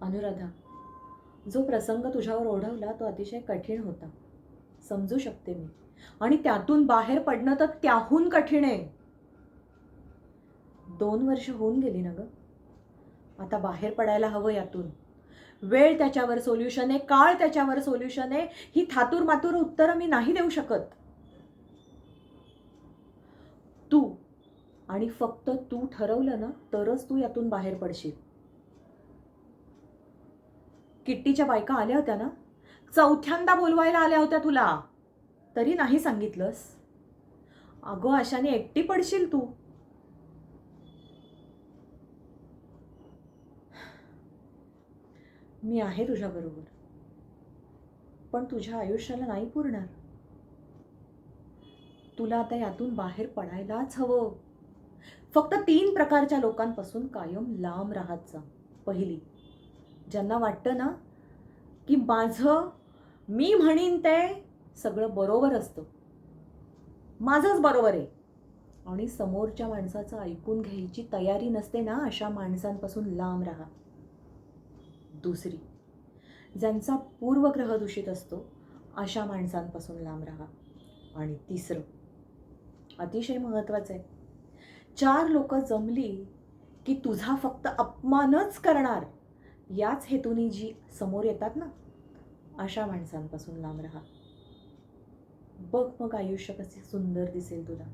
अनुराधा, जो प्रसंग तुझ्यावर ओढवला तो अतिशय कठीण होता, समजू शकते मी. आणि त्यातून बाहेर पडणं तर त्याहून कठीण आहे. 2 वर्ष होऊन गेली ना ग. आता बाहेर पडायला हवं यातून. वेळ त्याच्यावर सोल्युशन आहे, काळ त्याच्यावर सोल्युशन आहे. ही थातूर मातूर उत्तरं मी नाही देऊ शकत. तू आणि फक्त तू ठरवलं ना तरच तू यातून बाहेर पडशील. किट्टीच्या बायका आल्या होत्या ना, चौथ्यांदा बोलवायला आल्या होत्या तुला, तरी नाही सांगितलंस. अगं अशाने एकटी पडशील तू. मी आहे तुझ्याबरोबर, पण तुझ्या आयुष्याला नाही पुरणार. तुला आता यातून बाहेर पडायलाच हवं. फक्त 3 प्रकारच्या लोकांपासून कायम लांब राहत जा. पहिली, ज्यांना वाटतं ना की मी म्हणीन ते सगळं बरोबर असतं, माझंच बरोबर आहे, आणि समोरच्या माणसाचं ऐकून घ्यायची तयारी नसते ना, अशा माणसांपासून लांब राहा. दुसरी, ज्यांचा पूर्वग्रह दूषित असतो अशा माणसांपासून लांब राहा. आणि तिसरं, अतिशय महत्त्वाचं आहे, 4 लोक जमली की तुझा फक्त अपमानच करणार याच हेतूने जी समोर येतात ना, अशा माणसांपासून लांब राहा. बघ मग आयुष्य कसे सुंदर दिसेल तुला.